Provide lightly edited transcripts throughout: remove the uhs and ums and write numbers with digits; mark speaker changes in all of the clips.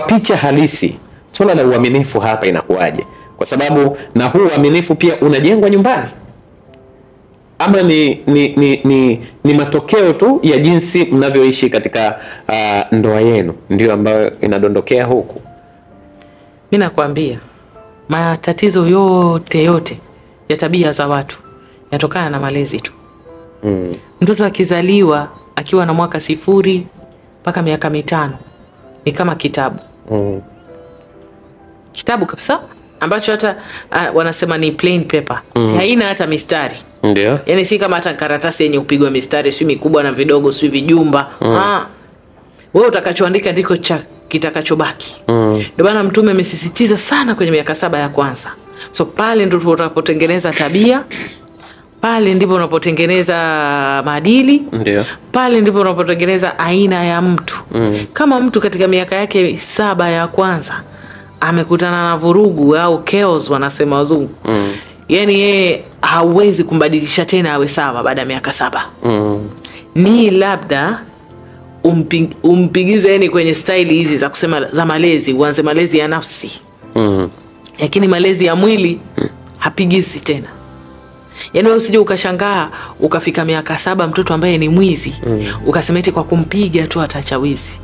Speaker 1: picha halisi swala la uaminifu hapa inakuwaje? Kwa sababu na huu uaminifu pia unajengwa nyumbani, ama ni matokeo tu ya jinsi mnavyoishi katika ndoa yenu ndio ambayo inadondokea huku?
Speaker 2: Mimi nakwambia matatizo yote ya tabia za watu yatokana na malezi tu. Mtoto akizaliwa akiwa na mwaka 0 mpaka miaka 5 ni kama kitabu. Kitabu kabisa ambacho hata wanasema ni plain paper. Haina hata mistari.
Speaker 1: Ndio.
Speaker 2: Yaani si kama hata karatasi yenye upigwa mistari, si mikubwa na vidogo, si vijumba. Wewe utakachoandika ndiko kitakachobaki. Ndio maana Mtume amesisitiza sana kwenye miaka 7 ya kwanza. So pale ndio unapotengeneza tabia, pale ndipo unapotengeneza maadili,
Speaker 1: ndio.
Speaker 2: Pale ndipo unapotengeneza aina ya mtu. Kama mtu katika miaka yake 7 ya kwanza amekutana na vurugu au chaos wanasema wazungu, yani yeye hauwezi kumbadilisha tena awe sawa baada ya miaka 7. Ni labda umpigize yani kwenye style hizi za kusema za malezi, uanze malezi ya nafsi. Lakini malezi ya mwili hapigizi tena. Yani wewe usije ukashangaa ukafika miaka 7 mtoto ambaye ni mwizi, ukasema eti kwa kumpiga tu ataacha wizi.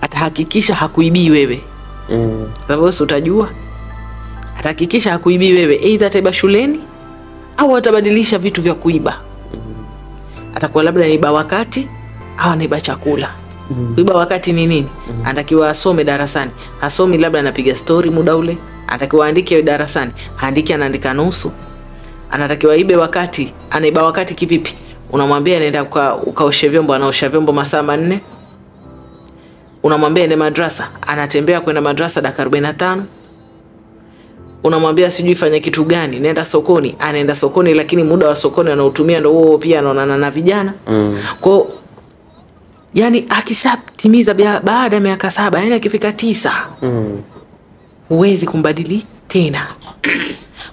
Speaker 2: Atahakikisha hakuibii wewe. Sababu utajua. Atahakikisha hakuibii wewe, either ataiba shuleni au atabadilisha vitu vya kuiba. Atakuwa labda anaiba wakati au anaiba chakula. Kuiba wakati ni nini? Anatakiwa asome darasani. Hasomi, labda anapiga story muda ule. Anatakiwa aandike darasani. Anaandika nusu. Anatakiwa ibe wakati. Anaiba wakati kivipi? Unamwambia nenda ukaoshe vyombo, anaosha vyombo masaa 4. Unamwambia ende madrasa, anatembea kwenda madrasa dakika 45. Unamwambia sijui fanya kitu gani, nenda sokoni, anaenda sokoni, lakini muda wa sokoni anaotumia ndio huo pia anaonana na vijana. Kwa yani akishatimiza baada ya miaka 7, yani akifika 9, huwezi kumbadili tena.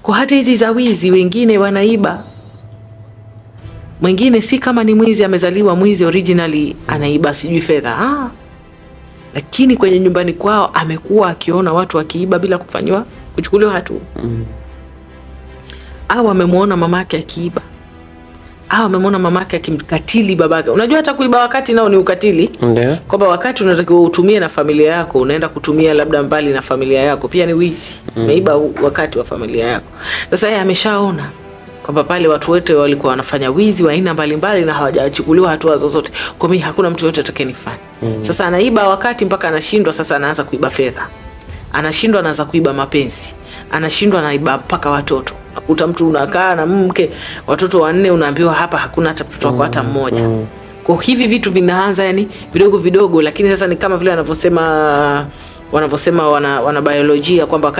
Speaker 2: Kwa hata hizi za wizi, wengine wanaiba. Mwingine si kama ni mwizi amezaliwa mwizi originally anaiba sijui fedha. Lakini kwenye nyumbani kwao amekuwa akiona watu wakiiba bila kuchukuliwa hatua. Au amemuona mamake akiiba. Au amemuona mamake akimkatili babake. Unajua hata kuiba wakati nao ni ukatili.
Speaker 1: Ndio.
Speaker 2: Kwamba wakati unatakiwa utumie na familia yako, unaenda kutumia labda mbali na familia yako, pia ni wizi. Umeiba wakati wa familia yako. Sasa yeye ameshaona kwamba pale watu wote walikuwa wanafanya wizi wa aina mbalimbali na hawajachukuliwa hatua zozote. Kwa mimi hakuna mtu yote atakayenifanya. Sasa anaiba wakati mpaka anashindwa, sasa anaanza kuiba fedha. Anashindwa, anaanza kuiba mapenzi. Anashindwa, anaiba mpaka watoto. Nakuta mtu unakaa na mke, watoto 4, unaambiwa hapa hakuna hata mtoto wako hata mmoja. Kwa hivi vitu vinaanza yani vidogo vidogo, lakini sasa ni kama vile wanavyosema wana biolojia kwamba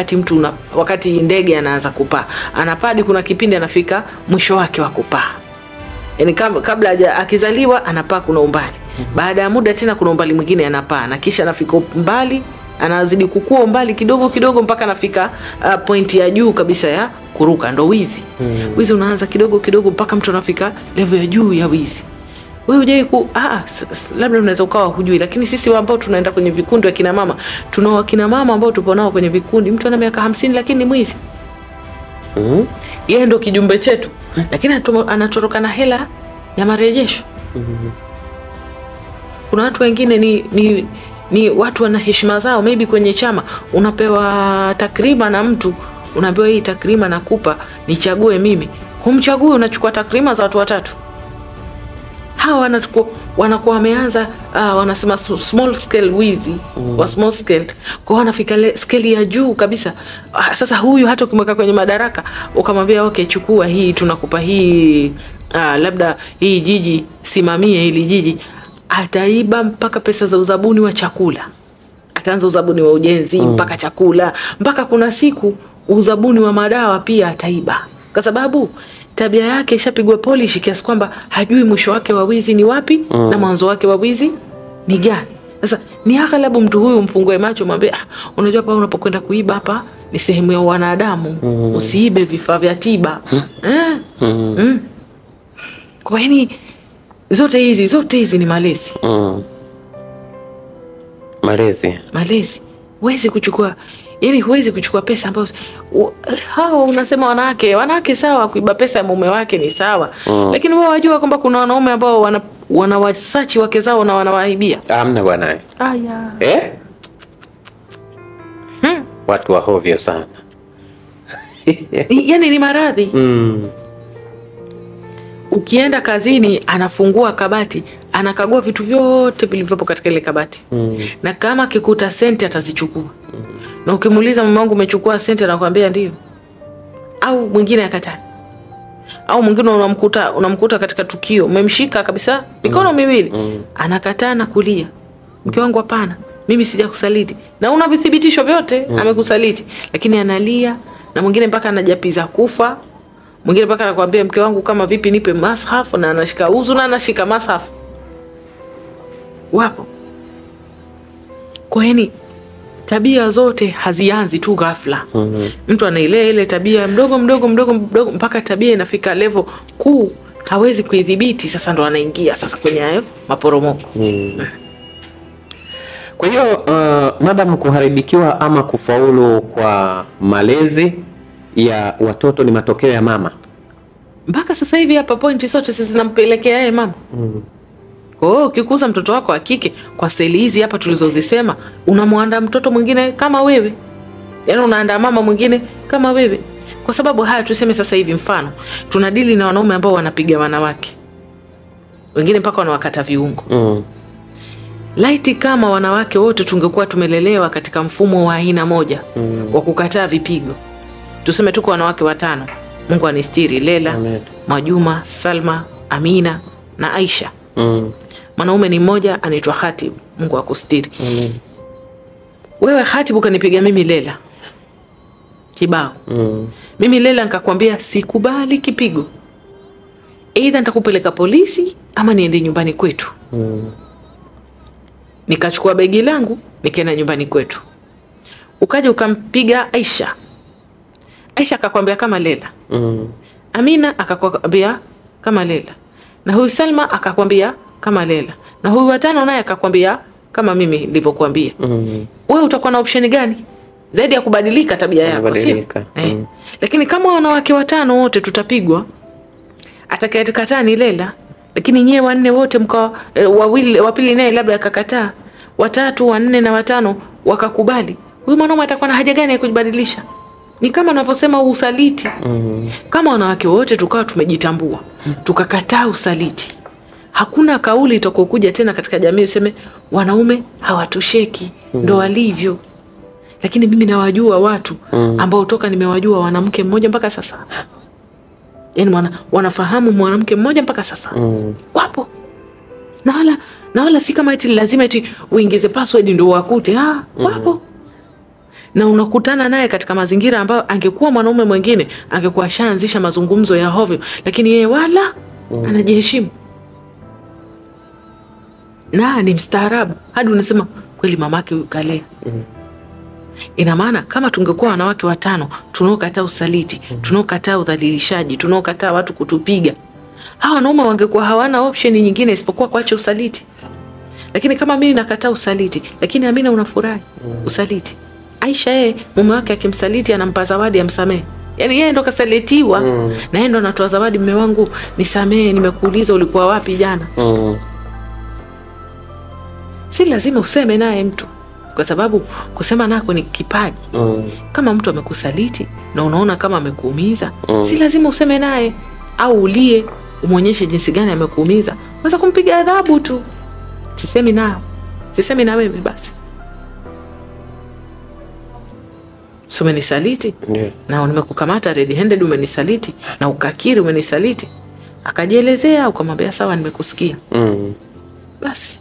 Speaker 2: wakati ndege anaanza kupaa, anapadi kuna kipindi anafika mwisho wake wa kupaa. Yani kabla akizaliwa anapaa kuna umbali. Baada ya muda tena kuna umbali mwingine anapaa, na kisha anafika umbali, anazidi kukua umbali kidogo kidogo mpaka anafika pointi ya juu kabisa ya kuruka, ndo wizi. Wizi unaanza kidogo kidogo mpaka mtu anafika level ya juu ya wizi. Wewe hujai labda unaweza ukawa hujui, lakini sisi ambao tunaenda kwenye vikundi wa kina mama, tunao kina mama ambao tupo nao kwenye vikundi, mtu ana miaka 50 lakini ni mwizi. Yeye ndo kijumbe chetu, lakini anatoroka na hela ya marejesho. Kuna watu wengine ni watu wana heshima zao, maybe kwenye chama unapewa takrima na mtu, unapewa hii takrima nakupa nichague mimi. Humchague, unachukua takrima za watu 3. Hawa wanakuwa wameanza wanasema small scale wizi, wa small scale. Kwa wanafika scale ya juu kabisa. Sasa huyu hata ukimweka kwenye madaraka ukamwambia okay, chukua hii, tunakupa hii labda hii jiji, simamie hili jiji, ataiba mpaka pesa za uzabuni wa chakula. Ataanza uzabuni wa ujenzi mpaka chakula, mpaka kuna siku uzabuni wa madawa pia ataiba. Kwa sababu tabia yake ishapigwa polish kiasi kwamba hajui mwisho wake wa wizi ni wapi na mwanzo wake wa wizi ni gani. Sasa ni aghalabu mtu huyu mfungue macho, mwambie unajua hapa unapokwenda kuiba hapa ni sehemu ya wanadamu, usiibe vifaa vya tiba. Kwa hiyo zote hizi ni malezi.
Speaker 1: Malezi.
Speaker 2: huwezi kuchukua, yani huwezi kuchukua pesa ambazo hao unasema wanawake sawa, kuiba pesa ya mume wake ni sawa. Lakini wewe wajua kwamba kuna wanaume ambao wanawasachi wake zao na wanawaibia.
Speaker 1: Hamna bwana.
Speaker 2: Aya.
Speaker 1: Watu wa hovyo sana.
Speaker 2: Yani ni maradhi. Ukienda kazini anafungua kabati, anakagua vitu vyote vilivyopo katika ile kabati. Na kama kikuta senti atazichukua. Na ukimuuliza mume wangu umechukua senti, anakuambia ndio. Au mwingine akataa. Au mwingine unamkuta katika tukio, umemshika kabisa mikono miwili, anakataa na kulia. Mke wangu hapana, mimi sijakusaliti. Na una vithibitisho vyote amekusaliti, lakini analia. Na mwingine mpaka anajapiza kufa. Mwingine mpaka anakuambia mke wangu kama vipi nipe mashafu, na anashika uzu na anashika mashafu. Wapo. Kwa hiyo tabia zote hazianzi tu ghafla. Mtu anailea ile tabia mdogo mpaka tabia inafika level kuu hawezi kuidhibiti, sasa ndo anaingia sasa kwenye hayo maporomoko.
Speaker 1: Kwa hiyo madam, kuharibikiwa ama kufaulu kwa malezi ya watoto ni matokeo ya mama.
Speaker 2: Mpaka sasa hivi hapa pointi zote sisi zinampelekea yeye mama. Kwa hiyo ukikuza mtoto wako wa kike kwa seli hizi hapa tulizozisema, unamwandaa mtoto mwingine kama wewe. Yaani unaandaa mama mwingine kama wewe. Kwa sababu haya tuseme sasa hivi mfano, tunadili na wanaume ambao wanapiga wanawake. Wengine mpaka wanawakata viungo. Laiti kama wanawake wote tungekuwa tumelelewa katika mfumo wa aina moja wa kukataa vipigo. Tuseme tuko wanawake 5. Mungu anistiri, Lela, Majuma, Salma, Amina na Aisha. Mwanaume ni mmoja anaitwa Khatib, Mungu akustiri. Wewe Khatib ukanipiga mimi Lela kibao. Mimi Lela nikakwambia sikubali kipigo. Aidha nitakupeleka polisi ama niende nyumbani kwetu. Nikachukua begi langu nikaenda nyumbani kwetu. Ukaja ukampiga Aisha. Aisha akakwambia kama Lela. Amina akakwambia kama Lela. Na huyu Salma akakwambia kama Lela. Na huyu watano naye akakwambia kama mimi nilivyokuambia. Wewe utakuwa na option gani zaidi ya kubadilika tabia yako, si? Lakini kama wanawake 5 wote tutapigwa, atakayekataa ni Lela, lakini nyewe 4 wote mkao wa pili naye labda akakataa, 3, 4 na 5 wakakubali, huyu mwanaume atakuwa na haja gani ya kujibadilisha? Ni kama unavyosema usaliti. Kama wanawake wote tukawa tumejitambua, tukakataa usaliti, hakuna kauli itakokuja tena katika jamii useme wanaume hawatosheki, ndo walivyo. Lakini mimi nawajua watu ambao toka nimewajua wanamke mmoja mpaka sasa. Yaani wanafahamu mwanamke mmoja mpaka sasa. Wapo. Na wala si kama eti lazima eti uingize password ndio wakute. Wapo. Na unakutana naye katika mazingira ambayo angekuwa mwanaume mwingine angekuwa shaanzisha mazungumzo ya hovyo, lakini yeye wala anajiheshimu. Na ni mstaarabu. Hadi unasema kweli mamake huyu kalea. Ina maana kama tungekuwa wanawake 5 tunaokataa usaliti, tunaokataa udhalilishaji, tunaokataa watu kutupiga, hawa wanaume wangekuwa hawana option nyingine isipokuwa kuacha usaliti. Lakini kama mimi nakataa usaliti, lakini Amina unafurahi usaliti. Aisha yeye mume wake akimsaliti anampa zawadi amsamehe. Yaani yeye ndo kasalitiwa na yeye ndo anatoa zawadi, mume wangu nisamehe, nimekuuliza ulikuwa wapi jana. Si lazima useme naye mtu, kwa sababu kusema nako ni kipaji. Kama mtu amekusaliti na unaona kama amekuumiza, si lazima useme naye au ulie umuonyeshe jinsi gani amekuumiza. Unaweza kumpiga adhabu tu. Sisemi na wewe basi. So umenisaliti, na nimekukamata red handed, umenisaliti na ukakiri umenisaliti. Akajielezea ukamwambia sawa nimekusikia. Basi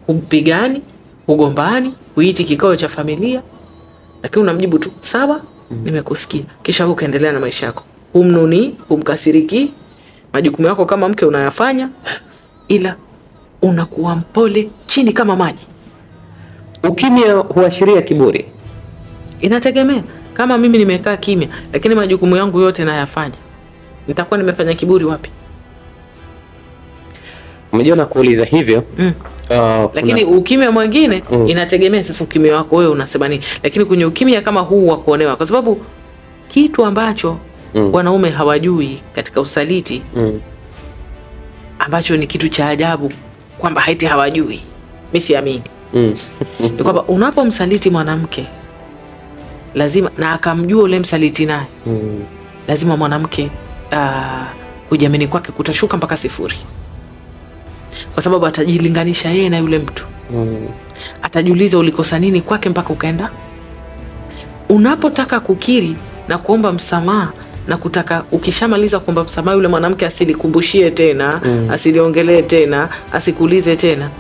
Speaker 2: hupigani, hugombani, huiti kikao cha familia, lakini unamjibu tu sawa nimekusikia, kisha ukaendelea na maisha yako. Humnuni, humkasiriki, majukumu yako kama mke unayafanya, ila unakuwa mpole chini kama maji.
Speaker 1: Ukimya huashiria kiburi.
Speaker 2: Inategemea. Kama mimi nimekaa kimya lakini majukumu yangu yote nayafanya, nitakuwa nimefanya kiburi wapi?
Speaker 1: Umejiona kuuliza hivyo?
Speaker 2: Lakini ukimya mwingine inategemea sasa ukimya wako wewe unasema nini. Lakini kwenye ukimya kama huu wa kuonewa, kwa sababu kitu ambacho wanaume hawajui katika usaliti ambacho ni kitu cha ajabu kwamba haiti hawajui, mimi siamini ni kwamba unapomsaliti mwanamke lazima, na akamjua ule msaliti naye lazima mwanamke kujiamini kwake kutashuka mpaka 0, kwa sababu atajilinganisha yeye na yule mtu. Atajiuliza ulikosa nini kwake mpaka ukaenda. Unapotaka kukiri na kuomba msamaha na kutaka, ukishamaliza kuomba msamaha yule mwanamke asilikumbushie tena, asiliongelee tena, asikuulize tena,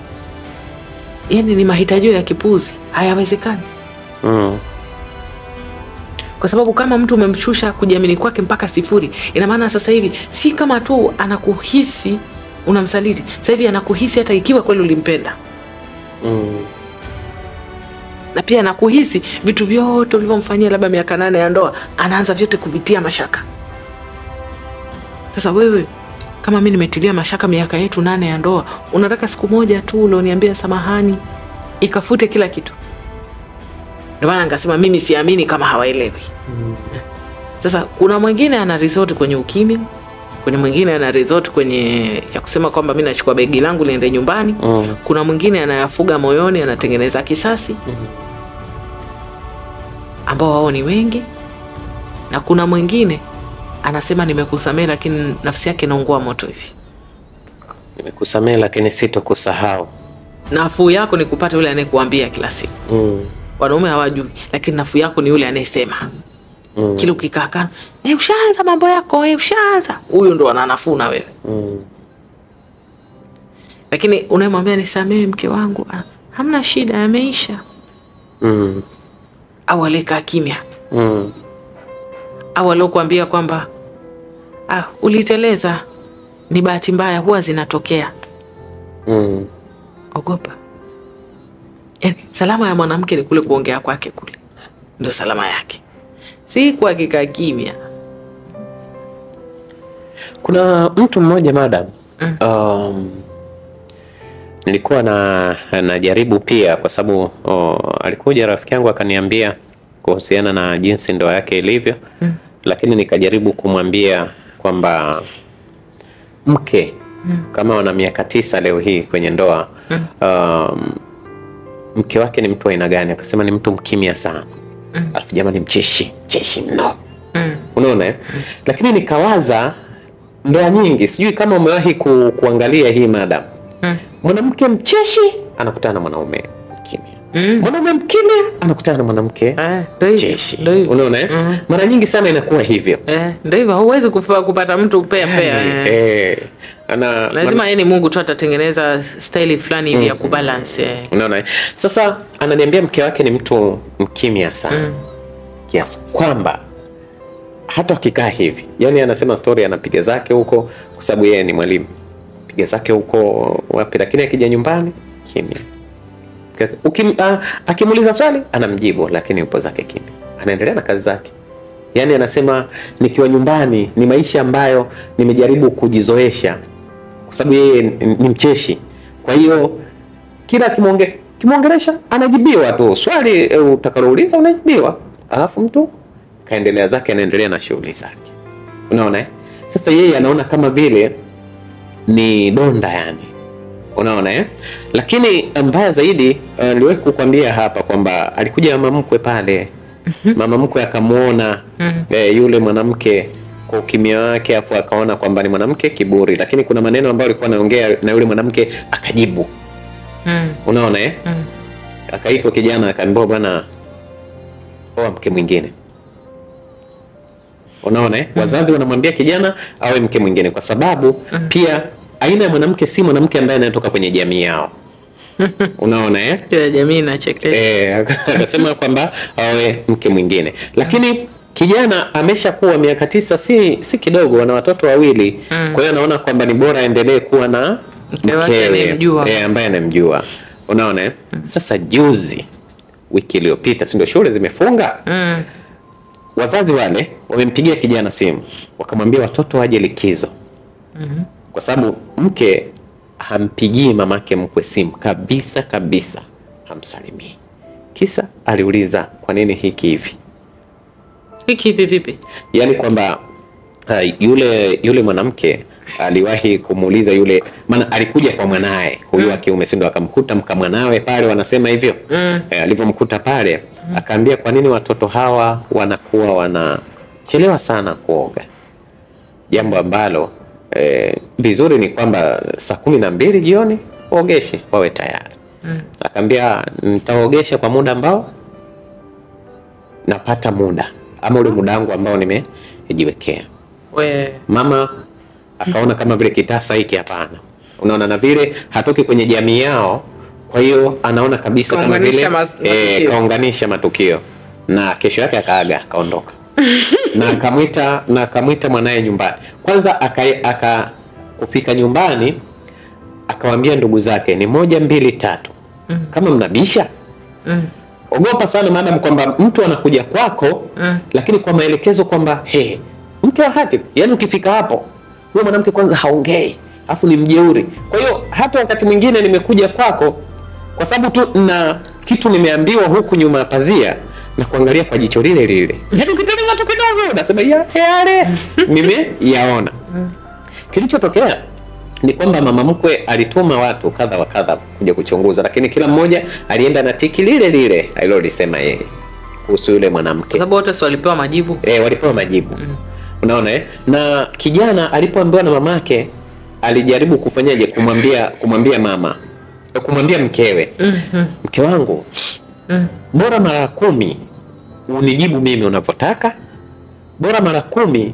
Speaker 2: yani ni mahitajio ya kipuzi, hayawezekani. Kwa sababu kama mtu umemshusha kujiamini kwake mpaka 0, ina maana sasa hivi si kama tu anakuhisi unamsaliti, sasa hivi anakuhisi hata ikiwa kweli ulimpenda. Na pia anakuhisi vitu vyote ulivyomfanyia labda miaka 8 ya ndoa, anaanza vyote kuvitia mashaka. Sasa wewe kama mimi nimetilia mashaka miaka yetu 8 ya ndoa, unataka siku moja tu ulioniambia samahani ikafute kila kitu? Ndio maana ngasema mimi siamini kama hawaelewi. Sasa kuna mwingine ana resort kwenye ukimya, kuna mwingine ana resort kwenye ya kusema kwamba mimi nachukua begi langu niende nyumbani. Kuna mwingine anayafuga moyoni, anatengeneza kisasi, ambao wao ni wengi. Na kuna mwingine anasema nimekusamehe lakini nafsi yake inaungua moto hivi.
Speaker 1: Nimekusamehe lakini sitokusahau.
Speaker 2: Nafuu yako ni kupata yule anayekuambia kila siku. Wanaume hawajui, lakini nafuu yako ni yule anayesema. Kile ukikaa ushaanza mambo yako, ushaanza. Huyo ndo ana nafuu na wewe. Lakini unayemwambia nisamehe mke wangu, hamna shida, yameisha. Au alika kimya. Au alokuambia kwamba uliteleza, ni bahati mbaya, huwa zinatokea. Ogopa. Yani salama ya mwanamke ni kule kuongea kwake kule. Ndio salama yake. Si kwa kika kimya.
Speaker 1: Kuna mtu mmoja madam, nilikuwa najaribu pia kwa sababu alikuja rafiki yangu akaniambia kuhusiana na jinsi ndoa yake ilivyo. Lakini nikajaribu kumwambia kwamba mke kama wana miaka 9 leo hii kwenye ndoa, mke wake ni mtu wa aina gani? Akasema ni mtu mkimya sana. Alafu jamani mcheshi mno. Unaona Lakini nikawaza ndoa nyingi, sijui kama umewahi kuangalia hii madam. Mwanamke mcheshi anakutana na mwanaume mkimya. Mwanaume mkimya anakutana na mwanamke mcheshi. Unaona Mara nyingi sana inakuwa hivyo.
Speaker 2: Ndio hivyo, huwezi kupata mtu pea. Lazima yeye Mungu tu atatengeneza style fulani hivi ya kubalance.
Speaker 1: Unaona Sasa ananiambia mke wake ni mtu mkimya sana. Kiasi kwamba hata akikaa hivi, yani anasema story anapiga zake huko kwa sababu yeye ni mwalimu. Piga zake huko wapi, lakini akija nyumbani kimya. Akimuuliza swali anamjibu, lakini yupo zake kimya. Anaendelea na kazi zake. Yani anasema nikiwa nyumbani ni maisha ambayo nimejaribu kujizoesha kwa sababu yeye ni mcheshi. Kwa hiyo kila kimuongelesha anajibiwa tu. Swali utakalouliza unajibiwa. Alafu mtu kaendelea zake, anaendelea na shughuli zake. Unaona Sasa yeye anaona kama vile ni donda yani. Unaona Lakini mbaya zaidi niliwahi kukwambia hapa kwamba alikuja mama mkwe pale. Mama mkwe akamuona yule mwanamke kwa ukimya wake, afu akaona kwamba ni mwanamke kiburi, lakini kuna maneno ambayo alikuwa anaongea na yule mwanamke akajibu. Unaona Akaitwa kijana akaambiwa bwana oa mke mwingine. Unaona Wazazi wanamwambia kijana awe mke mwingine kwa sababu pia aina ya mwanamke si mwanamke ambaye anatoka kwenye jamii yao. Unaona
Speaker 2: ya jamii inachekesha.
Speaker 1: Akasema kwamba awe mke mwingine. Lakini kijana ameshakuwa miaka 9, si kidogo, wana watoto 2. Kwa hiyo anaona kwamba ni bora aendelee kuwa na mkewe ambaye anamjua. Unaona Sasa juzi, wiki iliyopita, si ndio shule zimefunga? Wazazi wale wamempigia kijana simu, wakamwambia watoto waje likizo. Kwa sababu mke hampigii mamake mkwe simu kabisa kabisa, hamsalimii. Kisa aliuliza kwa nini hiki hivi?
Speaker 2: Hiki hivi vipi?
Speaker 1: Yaani kwamba yule mwanamke aliwahi kumuuliza yule, maana alikuja kwa mwanae huyu wa kiume, si ndio? Akamkuta mwanawe pale, wanasema hivyo. Alivyomkuta pale akaambia, kwa nini watoto hawa wanakuwa wanachelewa sana kuoga? Jambo ambalo vizuri ni kwamba saa 12 jioni ogeshe wawe tayari. Akaambia, nitaogesha kwa muda ambao napata muda, ama ule muda wangu ambao nimejiwekea. Mama akaona kama vile kitasa hiki hapana. Unaona, na vile hatoki kwenye jamii yao, kwa hiyo anaona kabisa kama vile kaunganisha matukio. Na kesho yake akaaga, akaondoka. na akamwita mwanae nyumbani. Kwanza kufika nyumbani akawaambia ndugu zake, ni 1 2 3. Kama mnabisha, ogopa sana madam kwamba mtu anakuja kwako lakini kwa maelekezo kwamba mke wa Hatib, yani ukifika hapo huyo mwanamke kwanza haongei, afu ni mjeuri. Kwa hiyo hata wakati mwingine nimekuja kwako kwa sababu tu na kitu nimeambiwa huku nyuma ya pazia, na kuangalia kwa jicho lile lile. Yaani ukiteleza tu kidogo nasema yale nimeyaona. Kilichotokea ni kwamba mama mkwe alituma watu kadha wa kadha kuja kuchunguza, lakini kila mmoja alienda na tiki lile lile alilolisema yeye kuhusu yule mwanamke.
Speaker 2: Kwa sababu wote walipewa majibu.
Speaker 1: Walipewa majibu. Unaona na kijana alipoambiwa na mamake alijaribu kufanyaje, kumwambia mkewe, mke wangu, bora mara 10 unijibu mimi unavyotaka, bora mara 10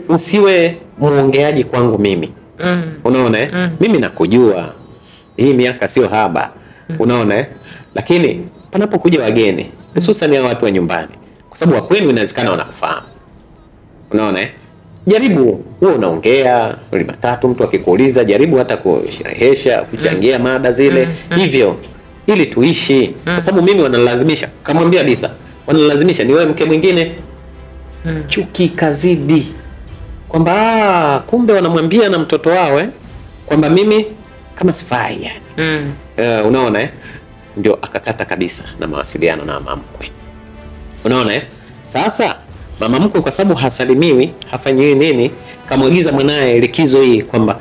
Speaker 1: usiwe muongeaji kwangu mimi. Unaona mimi nakujua, hii miaka sio haba. Unaona lakini panapokuja wageni, hususan ya watu wa nyumbani, kwa sababu wa kwenu inawezekana wanakufahamu. Unaona jaribu wewe unaongea wali matatu, mtu akikuuliza jaribu hata kusherehesha, kuchangia mada zile hivyo ili tuishi. Kwa sababu mimi wanalazimisha, kamwambia Disa, wanalazimisha ni wewe mke mwingine. Chuki kazidi kwamba kumbe wanamwambia na mtoto wao kwamba mimi kama sifai yani. Unaona ndio akakata kabisa na mawasiliano na mama mkwe. Unaona sasa mama mkwe kwa sababu hasalimiwi, hafanyiwi nini, kamwagiza mwanae likizo hii kwamba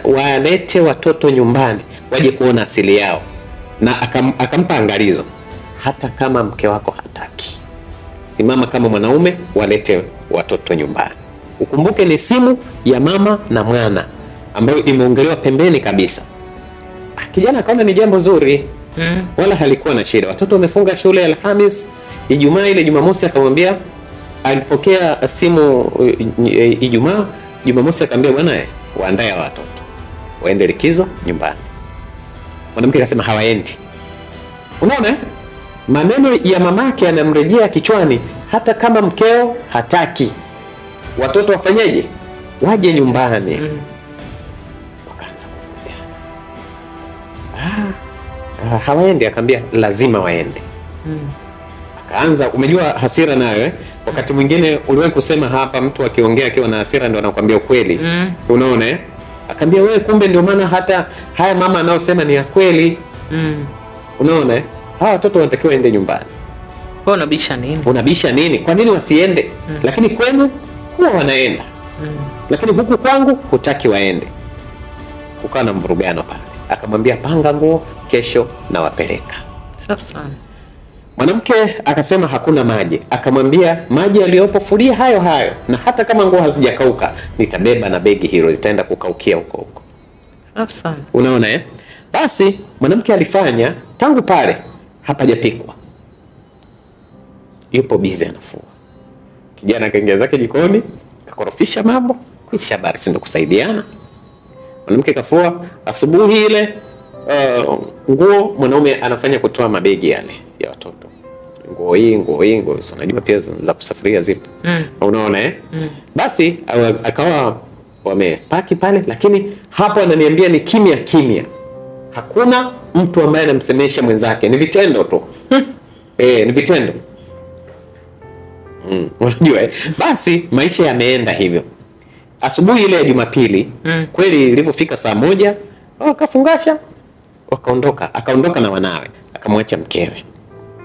Speaker 1: walete watoto nyumbani waje kuona asili yao, na akampa angalizo, hata kama mke wako hataki, simama kama mwanaume, walete watoto nyumbani. Ukumbuke ni simu ya mama na mwana ambayo imeongelewa pembeni kabisa. Kijana akaona ni jambo zuri, wala halikuwa na shida. Watoto wamefunga shule Alhamis, Ijumaa ile Jumamosi akamwambia, alipokea simu Ijumaa, Jumamosi akamwambia bwana waandae watoto waende likizo nyumbani. Mwanamke akasema hawaendi. Unaona maneno ya mamake yanamrejea kichwani, hata kama mkeo hataki, watoto wafanyeje, waje nyumbani. Wakaanza kuongea, hawaendi. Akamwambia lazima waende. Akaanza, umejua hasira nayo wakati mwingine uliwahi kusema hapa, mtu akiongea akiwa na hasira ndio anakuambia ukweli. Unaona akamwambia wewe, kumbe ndio maana hata haya mama anaosema ni ya kweli. Unaona hawa watoto wanatakiwa waende nyumbani.
Speaker 2: Wewe unabisha nini?
Speaker 1: Unabisha nini? Kwa nini wasiende? Lakini kwenu huwa wanaenda. Lakini huku kwangu hutaki waende. Kukawa na mvurugano pale. Akamwambia panga nguo, kesho na wapeleka.
Speaker 2: Safi sana.
Speaker 1: Mwanamke akasema hakuna maji. Akamwambia maji yaliyopo fulia hayo hayo, na hata kama nguo hazijakauka nitabeba na begi hilo, zitaenda kukaukia huko.
Speaker 2: Safi sana.
Speaker 1: Unaona Basi mwanamke alifanya, tangu pale hapajapikwa, yupo busy anafua. Kijana kaingia zake jikoni, kakorofisha mambo, kisha basi ndio kusaidiana. Mwanamke kafua asubuhi ile nguo, mwanaume anafanya kutoa mabegi yale ya watoto. Nguo hii, unajua pia za kusafiria zipo. Unaona Basi akawa wamepaki pale, lakini hapo ananiambia ni kimya. Hakuna mtu ambaye anamsemesha mwenzake, ni vitendo tu. Ni vitendo. Unajua Basi maisha yameenda hivyo. asubuhi ile ya Jumapili kweli ilivyofika saa 1 akafungasha akaondoka na wanawe, akamwacha mkewe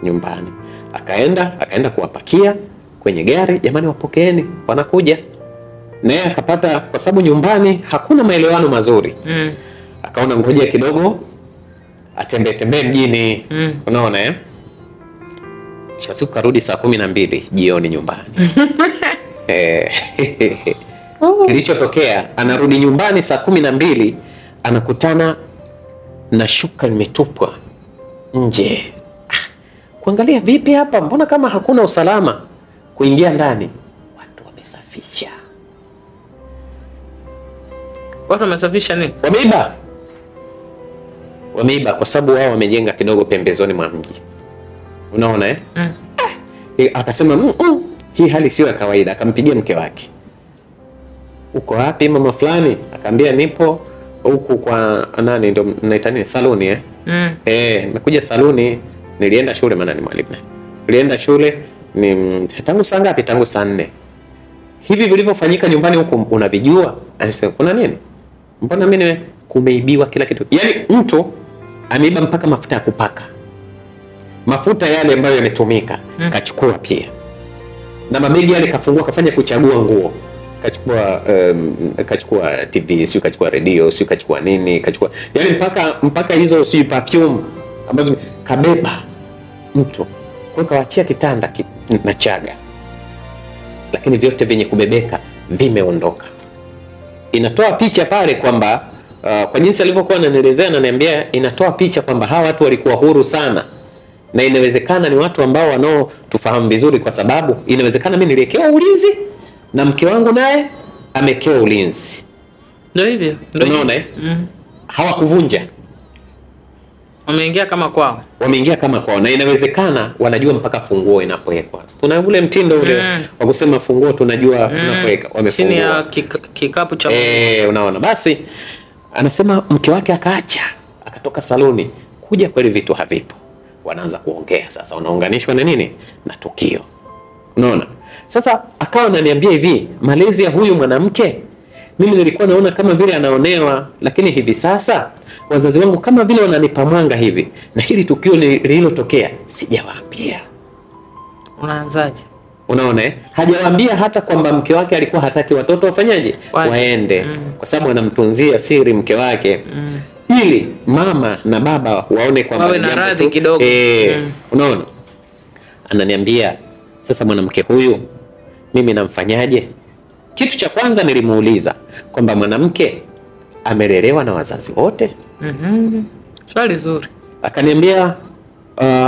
Speaker 1: nyumbani, akaenda kuwapakia kwenye gari, jamani wapokeeni wanakuja. Naye akapata, kwa sababu nyumbani hakuna maelewano mazuri, akaona ngoja kidogo atembee mjini. Unaona siku karudi saa 12 jioni nyumbani. Kilichotokea, anarudi nyumbani saa 12 anakutana na shuka limetupwa nje. Kuangalia vipi hapa, mbona kama hakuna usalama? Kuingia ndani, watu wamesafisha.
Speaker 2: Watu wamesafisha nini?
Speaker 1: Wameiba kwa sababu wao wamejenga kidogo pembezoni mwa mji. Unaona akasema hii hali sio ya kawaida. Akampigia mke wake, uko wapi mama fulani? Akamwambia nipo huku kwa nani, ndio mnaita nini, saluni nimekuja saluni, nilienda shule, maana ni mwalimu. Nilienda shule ni tangu saa ngapi? Tangu saa 4. Hivi vilivyofanyika nyumbani huko unavijua? Anasema kuna nini? Mbona mimi kumeibiwa kila kitu. Yaani mtu ameiba mpaka mafuta ya kupaka, mafuta yale ambayo yametumika kachukua pia, na mabegi yale kafungua, kafanya kuchagua nguo, kachukua TV, sio kachukua radio, sio kachukua nini, kachukua yani mpaka hizo sio perfume ambazo kabeba mtu, kwa kawaachia kitanda na chaga, lakini vyote vyenye kubebeka vimeondoka. Inatoa picha pale kwamba kwa jinsi alivyokuwa ananielezea, ananiambia inatoa picha kwamba hawa watu walikuwa huru sana, na inawezekana ni watu ambao wanaotufahamu vizuri, kwa sababu inawezekana mimi niliekewa ulinzi na mke wangu naye amekewa ulinzi.
Speaker 2: Ndio hivyo.
Speaker 1: Unaona hawakuvunja,
Speaker 2: wameingia kama kwao, na inawezekana wanajua mpaka funguo inapowekwa. Tuna ule mtindo ule wa kusema funguo tunajua tunapoweka, wamefungua chini ya kikapu cha
Speaker 1: unaona. Basi anasema mke wake akatoka saluni kuja, kweli vitu havipo. Wanaanza kuongea sasa, wanaunganishwa na nini, na tukio. Unaona, sasa akawa ananiambia hivi, malezi ya huyu mwanamke mimi nilikuwa naona kama vile anaonewa, lakini hivi sasa wazazi wangu kama vile wananipa mwanga hivi, na hili tukio lililotokea sijawaambia.
Speaker 2: Unaanzaje?
Speaker 1: Unaona hajawaambia hata kwamba mke wake alikuwa hataki watoto wafanyaje, waende, kwa sababu anamtunzia siri mke wake, ili mama na baba waone kwamba
Speaker 2: wawe na radhi kidogo.
Speaker 1: Unaona, ananiambia sasa mwanamke huyu mimi namfanyaje? Kitu cha kwanza nilimuuliza kwamba mwanamke amelelewa na wazazi wote?
Speaker 2: Swali zuri.
Speaker 1: Akaniambia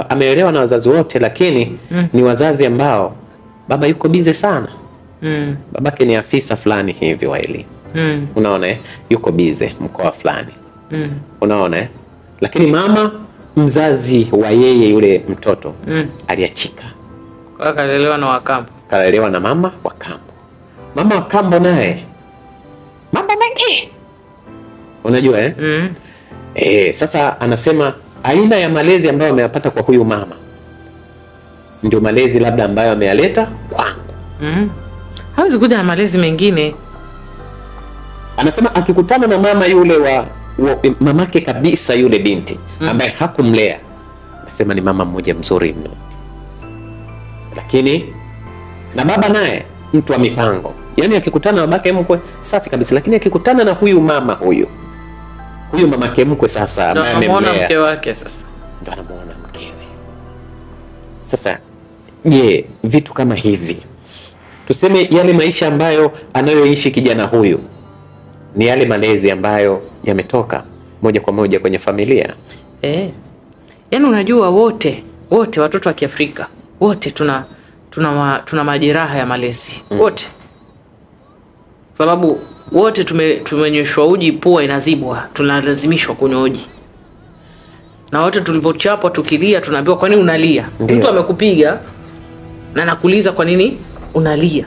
Speaker 1: amelelewa na wazazi wote, lakini ni wazazi ambao baba yuko bize sana. Babake ni afisa fulani hivi wa elimu. Unaona yuko bize mkoa fulani. Unaona lakini mama mzazi wa yeye yule mtoto aliachika.
Speaker 2: Kwa kalelewa na Wakambo.
Speaker 1: Kalelewa na mama wa Kambo. Mama wa Kambo naye mambo mengi. Unajua sasa anasema aina ya malezi ambayo ameyapata kwa huyu mama ndio malezi labda ambayo ameyaleta kwangu.
Speaker 2: Hawezi kuja na malezi mengine.
Speaker 1: Anasema akikutana na mama yule wa mamake kabisa yule binti ambaye hakumlea, anasema ni mama mmoja mzuri mno, lakini na baba naye mtu wa mipango. Yaani akikutana na babake mkwe safi kabisa, lakini akikutana na huyu mama huyu mamake mkwe sasa ambaye amemlea,
Speaker 2: mke wake sasa
Speaker 1: ndio anamuona mkewe. Sasa je, vitu kama hivi, tuseme yale maisha ambayo anayoishi kijana huyu ni yale malezi ambayo yametoka moja kwa moja kwenye familia.
Speaker 2: Yaani unajua wote watoto wa Kiafrika wote tuna majeraha ya malezi. Wote. Sababu wote tumenyeshwa uji, pua inazibwa, tunalazimishwa kunywa uji. Na wote tulivyochapwa tukilia tunaambiwa kwa nini unalia? Mtu amekupiga na nakuuliza kwa nini unalia?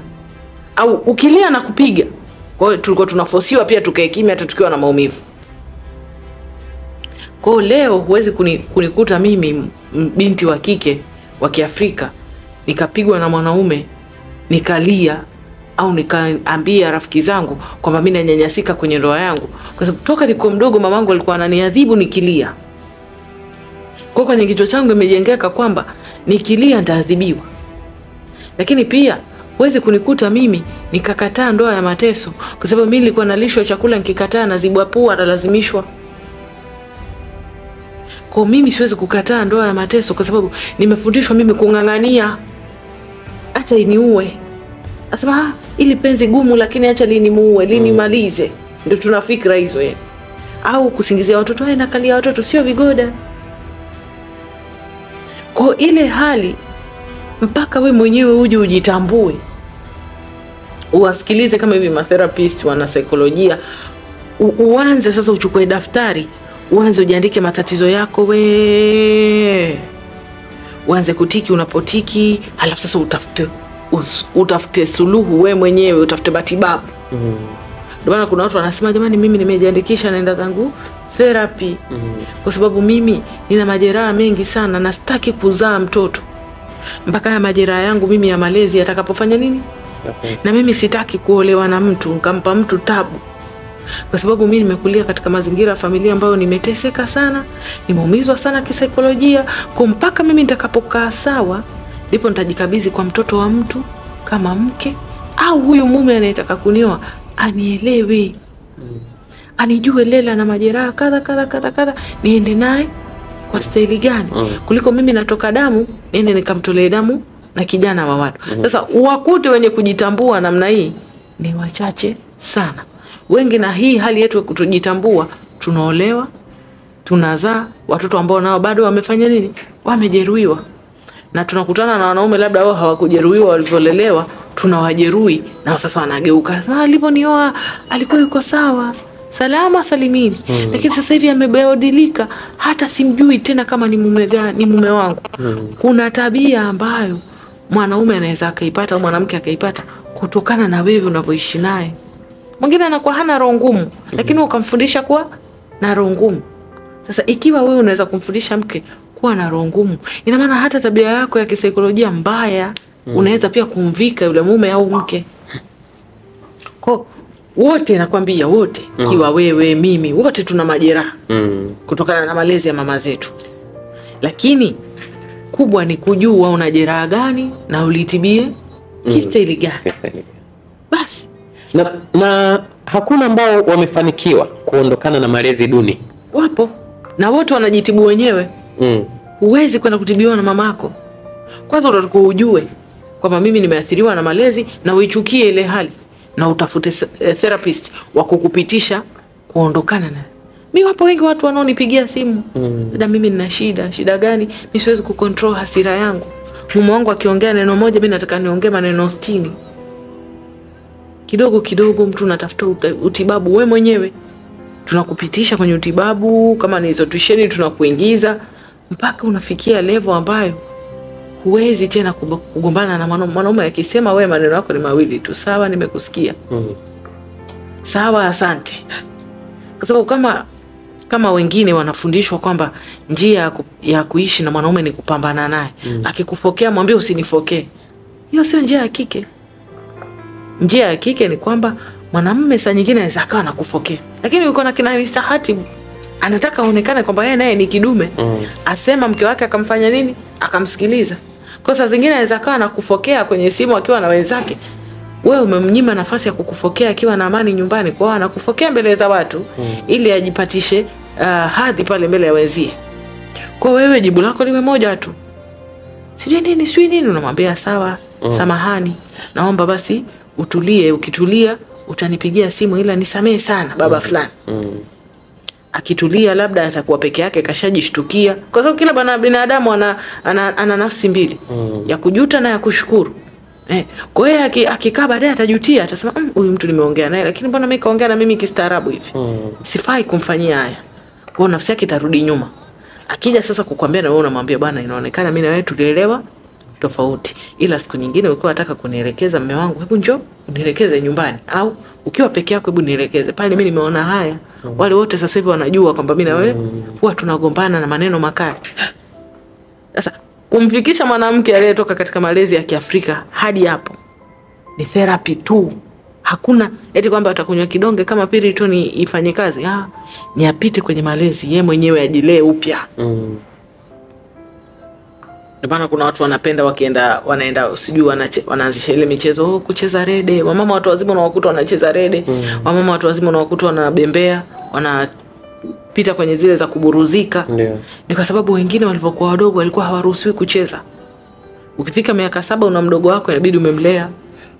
Speaker 2: Au ukilia na kupiga. Kwa hiyo tulikuwa tunafosiwa pia tukae kimya hata tukiwa na maumivu. Kwa leo huwezi kunikuta mimi binti wa kike wa Kiafrika nikapigwa na mwanaume nikalia au nikaambia rafiki zangu kwamba mimi nanyanyasika kwenye ndoa yangu, kwa sababu toka niko mdogo mamangu alikuwa ananiadhibu nikilia. Kwa kwenye kichwa changu imejengeka kwamba nikilia nitaadhibiwa. Lakini pia huwezi kunikuta mimi nikakataa ndoa ya mateso, kwa sababu mimi nilikuwa nalishwa chakula, nikikataa nazibwa pua, nalazimishwa. Kwa mimi siwezi kukataa ndoa ya mateso kwa sababu nimefundishwa mimi kung'ang'ania. Acha iniue. Asema ili penzi gumu lakini acha linimuue, linimalize. Ndio tuna fikra hizo yeye. Au kusingizia watoto na kalia watoto sio vigoda. Kwa ile hali mpaka we mwenyewe uje ujitambue. Uwasikilize kama hivi matherapist, wana saikolojia. Uanze sasa uchukue daftari, uanze ujiandike matatizo yako we. Uanze kutiki unapotiki, halafu sasa utafute suluhu we mwenyewe, utafute matibabu. Ndio maana kuna watu wanasema jamani mimi nimejiandikisha naenda zangu therapy. Kwa sababu mimi nina majeraha mengi sana na sitaki kuzaa mtoto. Mpaka ya majeraha yangu mimi ya malezi yatakapofanya nini? Na mimi sitaki kuolewa na mtu, nikampa mtu tabu. Kwa sababu mimi nimekulia katika mazingira ya familia ambayo nimeteseka sana, nimeumizwa sana kisaikolojia. Kwa mpaka mimi nitakapokaa sawa, ndipo nitajikabidhi kwa mtoto wa mtu kama mke, au huyu mume anayetaka kunioa anielewe. Anijue Lela na majeraha kadha niende naye kwa staili gani, kuliko mimi natoka damu niende nikamtolee damu na kijana wa watu. Sasa uwakute wenye kujitambua namna hii ni wachache sana. Wengi na hii hali yetu ya kutojitambua tunaolewa, tunazaa watoto ambao nao bado wamefanya nini? Wamejeruhiwa. Na tunakutana na wanaume labda wao hawakujeruhiwa walivyolelewa, tunawajeruhi na sasa wanageuka. Alivyonioa alikuwa yuko sawa, salama salimini. Lakini sasa hivi amebadilika, hata simjui tena kama ni mume gani, ni mume wangu. Kuna tabia ambayo mwanaume anaweza akaipata au mwanamke akaipata kutokana na wewe unavyoishi naye. Mwingine anakuwa hana roho ngumu, lakini ukamfundisha kuwa na roho ngumu. Sasa ikiwa wewe unaweza kumfundisha mke kuwa na roho ngumu, ina maana hata tabia yako ya kisaikolojia mbaya unaweza pia kumvika yule mume au mke. Kwa wote nakwambia wote, kiwa wewe, mimi, wote tuna majeraha kutokana na malezi ya mama zetu. Lakini kubwa ni kujua una jeraha gani na ulitibie kistaili gani. Basi.
Speaker 1: Na hakuna ambao wamefanikiwa kuondokana na malezi duni.
Speaker 2: Wapo. Na wote wanajitibu wenyewe. Huwezi kwenda kutibiwa na mamako. Kwanza utakuwa ujue kwamba mimi nimeathiriwa na malezi, na uichukie ile hali na utafute therapist wa kukupitisha kuondokana na. Mimi wapo wengi watu wanaonipigia simu. Dada mimi nina shida gani? Mimi siwezi kucontrol hasira yangu. Mume wangu akiongea neno moja mimi nataka niongee maneno 60. Kidogo mtu unatafuta utibabu wewe mwenyewe. Tunakupitisha kwenye utibabu, kama ni hizo tuition tunakuingiza mpaka unafikia level ambayo huwezi tena kugombana na mwanaume akisema wewe maneno yako ni mawili tu, sawa nimekusikia. Sawa asante. Kwa sababu kama wengine wanafundishwa kwamba njia ya kuishi na mwanaume ni kupambana naye. Akikufokea mwambie usinifokee. Hiyo sio njia ya kike. Njia ya kike ni kwamba mwanamume saa nyingine anaweza akawa anakufokea, lakini yuko na kina Mr. Hatib anataka aonekane kwamba yeye naye ni kidume. Asema mke wake akamfanya nini? Akamsikiliza. Kwa saa zingine anaweza akawa anakufokea kwenye simu akiwa na wenzake. Wewe umemnyima nafasi ya kukufokea akiwa na amani nyumbani, kwa hiyo anakufokea mbele za watu ili ajipatishe hadhi pale mbele ya wenzie. Kwa wewe jibu lako liwe moja tu. Sijui nini unamwambia sawa, samahani, naomba basi utulie, ukitulia utanipigia simu ila nisamee sana baba fulani. Akitulia labda atakuwa peke yake kashajishtukia, kwa sababu kila binadamu ana nafsi mbili, ya kujuta na ya kushukuru. Kwa hiyo akikaa baadaye atajutia, atasema huyu mtu nimeongea naye lakini mbona mimi kaongea na mimi kistaarabu hivi. Sifai kumfanyia haya. Kwa nafsi yake itarudi nyuma. Akija sasa kukwambia na wewe unamwambia bwana inaonekana mimi na wewe tulielewa tofauti, ila siku nyingine ukiwa unataka kunielekeza mume wangu, hebu njoo unielekeze nyumbani, au ukiwa peke yako hebu nielekeze pale mimi nimeona haya. Wale wote sasa hivi wanajua kwamba mimi na wewe huwa tunagombana na maneno makali. Sasa kumfikisha mwanamke aliyetoka katika malezi ya Kiafrika hadi hapo ni therapy tu. Hakuna eti kwamba atakunywa kidonge kama Piriton ifanye kazi. Ni apite kwenye malezi, yeye mwenyewe ajilee upya. Ndio maana kuna watu wanapenda wanaenda sijui wanaanzisha ile michezo kucheza rede. Wamama watu wazima unawakuta wanacheza rede. Wamama watu wazima unawakuta wanabembea, wanapita kwenye zile za kuburuzika. Ni kwa sababu wengine walivyokuwa wadogo walikuwa hawaruhusiwi kucheza. Ukifika miaka 7 una mdogo wako, inabidi umemlea,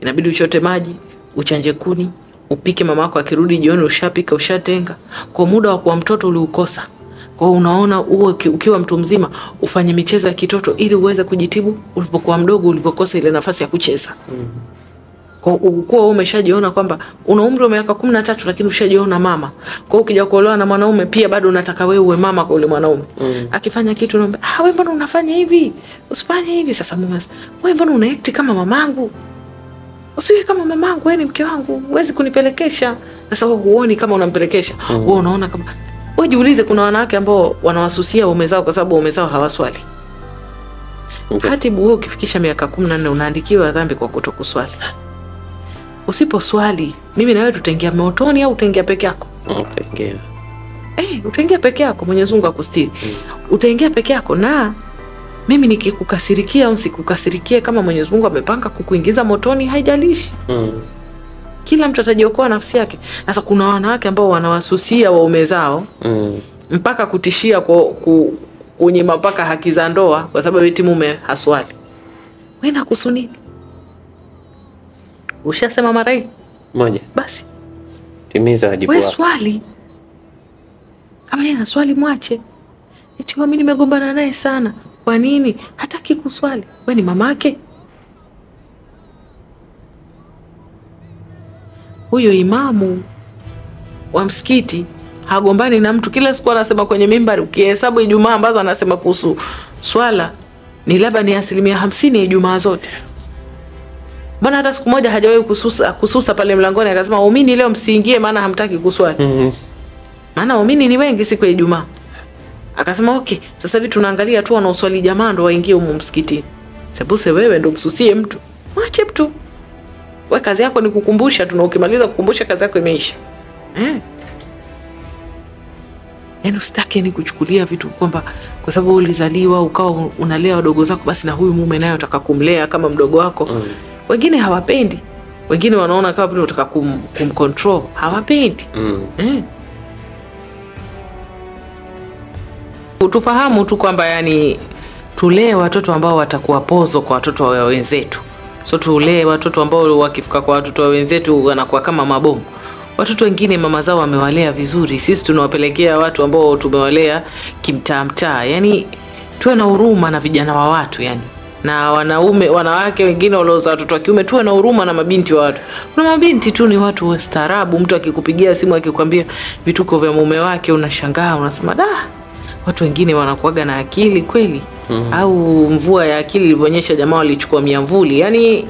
Speaker 2: inabidi uchote maji, uchanje kuni, upike, mama yako akirudi jioni ushapika, ushatenga. Kwa muda wa kuwa mtoto uliukosa. Kwa unaona ukiwa mtu mzima ufanye michezo ya kitoto ili uweze kujitibu ulipokuwa mdogo, ulipokosa ile nafasi ya kucheza. Kwa ukua umeshajiona kwamba una umri wa miaka 13 lakini ushajiona mama. Kwa ukija kuolewa na mwanaume pia bado unataka wewe uwe mama kwa yule mwanaume. Akifanya kitu unaomba, wewe mbona unafanya hivi? Usifanye hivi. Sasa mume, wewe mbona unaakti kama mamangu? Usiwe kama mamangu, wewe ni mke wangu, huwezi kunipelekesha. Sasa wewe huoni kama unampelekesha. Wewe unaona kama wewe jiulize, kuna wanawake ambao wanawasusia waume zao kwa sababu waume zao hawaswali. Katibu wewe ukifikisha miaka 14 unaandikiwa dhambi kwa kutokuswali. Usiposwali, mimi na wewe tutaingia motoni au utaingia peke yako?
Speaker 1: Utaingia.
Speaker 2: Utaingia peke yako, Mwenyezi Mungu akustiri. Utaingia peke yako, na mimi nikikukasirikia au sikukasirikie, kama Mwenyezi Mungu amepanga kukuingiza motoni haijalishi. Kila mtu atajiokoa nafsi yake. Sasa kuna wanawake ambao wanawasusia waume zao mpaka kutishia kwenye mpaka haki za ndoa kwa sababu eti mume haswali. Wewe nakusuni? Ushasema mara hii
Speaker 1: moja.
Speaker 2: Basi
Speaker 1: timiza wajibu wako.
Speaker 2: Wewe swali. Kama yeye anaswali mwache. Eti mimi nimegombana naye sana. Kwa nini? Hataki kuswali. Wewe ni mamake? Huyo imamu wa msikiti hagombani na mtu, kila siku anasema kwenye mimbari. Ukihesabu Ijumaa ambazo anasema kuhusu swala ni labda ni 50% ya Ijumaa zote. Bwana hata siku moja hajawahi kususa pale mlangoni akasema waumini leo msiingie maana hamtaki kuswali. Maana waumini ni wengi siku ya Ijumaa. Akasema okay, sasa hivi tunaangalia tu wanaoswali jamaa ndo waingie huko msikitini. Sebuse wewe ndo msusie mtu. Mwache mtu. Wewe kazi yako ni kukumbusha tu, na ukimaliza kukumbusha kazi yako imeisha. Yaani usitake ni kuchukulia vitu kwamba kwa sababu ulizaliwa ukawa unalea wadogo zako basi na huyu mume naye utaka kumlea kama mdogo wako. Wengine hawapendi. Wengine wanaona kama vile utaka kumcontrol. Hawapendi. Tufahamu tu kwamba yani tulee watoto ambao watakuwa pozo kwa watoto wa wenzetu. So tulee watoto ambao wakifika kwa watoto wa wenzetu wanakuwa kama mabomu. Watoto wengine mama zao wamewalea vizuri. Sisi tunawapelekea watu ambao tumewalea kimtaa. Yani tuwe na huruma na vijana wa watu yani. Na wanawake wengine walioza watoto wa kiume tuwe na huruma na mabinti wa watu. Kuna mabinti tu ni watu wastaarabu, mtu akikupigia simu akikwambia vituko vya mume wake unashangaa, unasema watu wengine wanakuaga na akili kweli. Au mvua ya akili ilivyonyesha jamaa walichukua miamvuli. Yani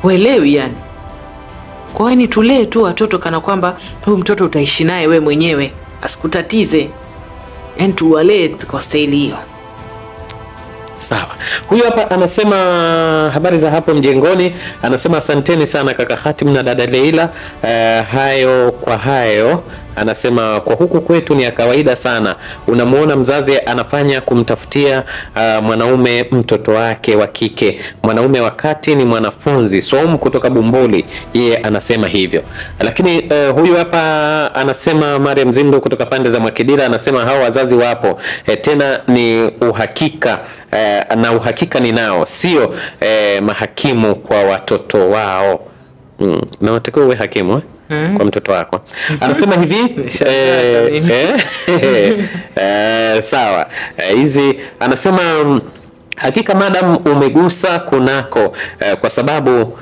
Speaker 2: huelewi yani. Kwa hiyo tulee tu watoto kana kwamba huyu mtoto utaishi naye wewe mwenyewe, asikutatize. Yani tuwalee kwa staili hiyo.
Speaker 1: Sawa. Huyu hapa anasema habari za hapo mjengoni. Anasema asanteni sana kaka Hatim na dada Leila. Hayo kwa hayo. Anasema kwa huku kwetu ni ya kawaida sana. Unamuona mzazi anafanya kumtafutia mwanaume mtoto wake wa kike. Mwanaume wakati ni mwanafunzi. Somu kutoka Bumbuli. Yeye anasema hivyo. Lakini huyu hapa anasema Mariam Zindo kutoka pande za Mwakidira. Anasema hao wazazi wapo. Tena ni uhakika. Na uhakika ni nao. Sio mahakimu kwa watoto wao. Na watakiwa uwe hakimu kwa mtoto wako. Anasema hivi sawa. Hizi anasema hakika madam umegusa kunako kwa sababu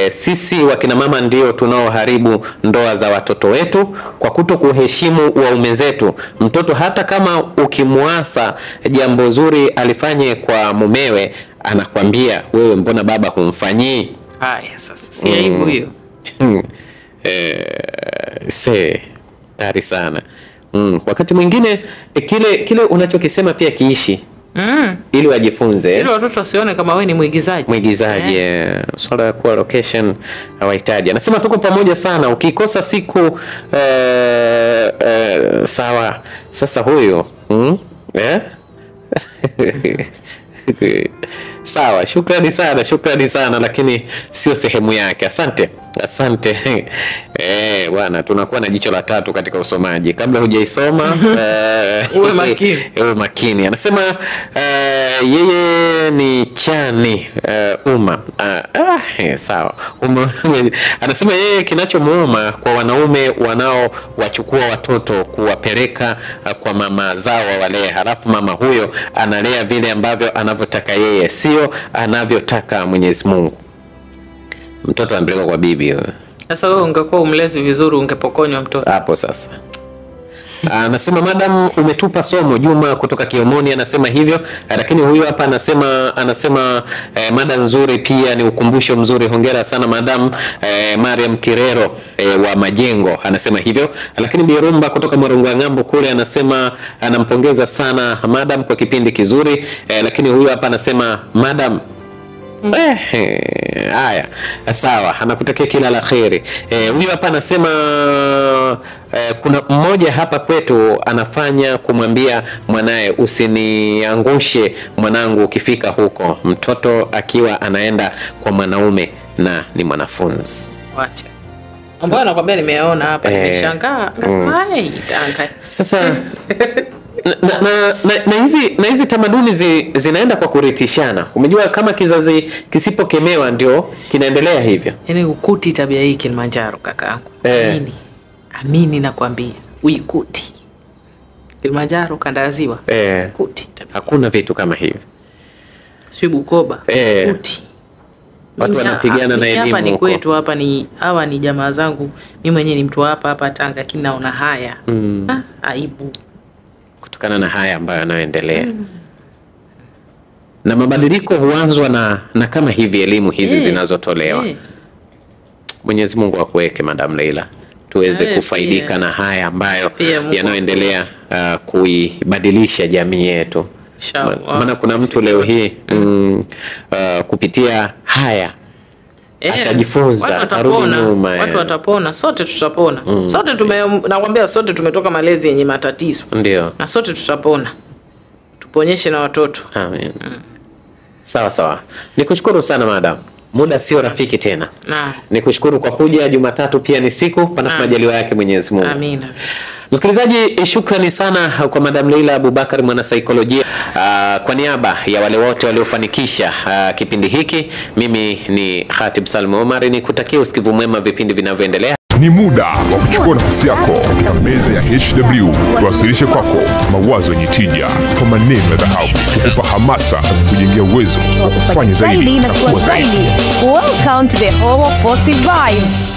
Speaker 1: sisi wakina mama ndio tunaoharibu ndoa za watoto wetu kwa kuto kuheshimu waume zetu. Mtoto hata kama ukimwasa jambo zuri alifanye kwa mumewe anakwambia wewe mbona baba humfanyii?
Speaker 2: Haya sasa si aibu hiyo.
Speaker 1: Tari sana. Wakati mwingine kile unachokisema pia kiishi. ili wajifunze,
Speaker 2: ili watoto wasione kama wewe ni mwigizaji. Swala ya kuwa location hawahitaji. Anasema tuko pamoja sana, ukikosa siku sawa. Sasa huyo sawa, shukrani sana, lakini sio sehemu yake. Asante bwana, tunakuwa na jicho la tatu katika usomaji. Kabla hujaisoma uwe makini. Anasema yeye ni Chani sawa. Anasema yeye kinachomuuma kwa wanaume wanaowachukua watoto kuwapeleka kwa mama zao wale, halafu mama huyo analea vile ambavyo anavyotaka yeye, sio anavyotaka Mwenyezi Mungu. Mtoto anapelekwa kwa bibi. Sasa wewe ungekuwa umlezi vizuri, ungepokonywa mtoto
Speaker 1: hapo sasa. Anasema madam, umetupa somo. Juma kutoka Kiomoni anasema hivyo, lakini huyu hapa anasema mada nzuri, pia ni ukumbusho mzuri. Hongera sana madam. Mariam Kirero wa Majengo anasema hivyo, lakini Birumba kutoka Morongwa Ngambo kule anasema anampongeza sana madam kwa kipindi kizuri, lakini huyu hapa anasema madam haya sawa, anakutakia kila la kheri. Huyu hapa anasema kuna mmoja hapa kwetu anafanya kumwambia mwanae, usiniangushe mwanangu ukifika huko, mtoto akiwa anaenda kwa mwanaume na ni mwanafunzi.
Speaker 2: Wacha ambaye anakuambia nimeona hapa, nimeshangaa akasema Tanga.
Speaker 1: Sasa na hizi tamaduni zinaenda kwa kurithishana. Umejua kama kizazi kisipokemewa ndio kinaendelea hivyo.
Speaker 2: Yaani ukuti tabia hii Kilimanjaro kakaangu. Amini nakwambia, uikuti. Kilimanjaro kanda ya ziwa. Ukuti tabia.
Speaker 1: Hakuna vitu kama hivi.
Speaker 2: Si Bukoba, ukuti.
Speaker 1: Watu wanapigana na elimu.
Speaker 2: Hapa ni kwetu, hawa ni jamaa zangu. Mimi mwenyewe ni mtu hapa Tanga, lakini naona haya. Aibu
Speaker 1: kutokana na haya ambayo yanayoendelea. Na mabadiliko huanzwa na kama hivi elimu hizi zinazotolewa. Mwenyezi Mungu akuweke Madam Leila, tuweze kufaidika na haya ambayo yanayoendelea kuibadilisha jamii yetu. Maana kuna mtu leo hii kupitia haya atajifunza, arudi nyuma.
Speaker 2: Watu watapona, sote tutapona. Sote nakwambia, sote tumetoka malezi yenye matatizo.
Speaker 1: Ndio.
Speaker 2: Na sote tutapona. Tuponyeshe na watoto.
Speaker 1: Amen. Sawa. Nikushukuru sana madam. Muda sio rafiki tena. Nikushukuru kwa kuja. Jumatatu pia ni siku, panapo majaliwa yake Mwenyezi Mungu.
Speaker 2: Amina.
Speaker 1: Msikilizaji, shukrani sana kwa Madam Leila Abubakar, mwana saikolojia. Kwa niaba ya wale wote waliofanikisha kipindi hiki, mimi ni Khatib Salmu Omar, nikutakia usikivu mwema vipindi vinavyoendelea.
Speaker 3: Ni muda wa kuchukua nafasi yako katika meza ya HW, tuwasilishe kwako mawazo yenye tija kwa maneno ya dhahabu, kukupa hamasa na kukujengea uwezo wa kufanya zaidi na kuwa zaidi.
Speaker 4: Welcome to the home of positive vibes.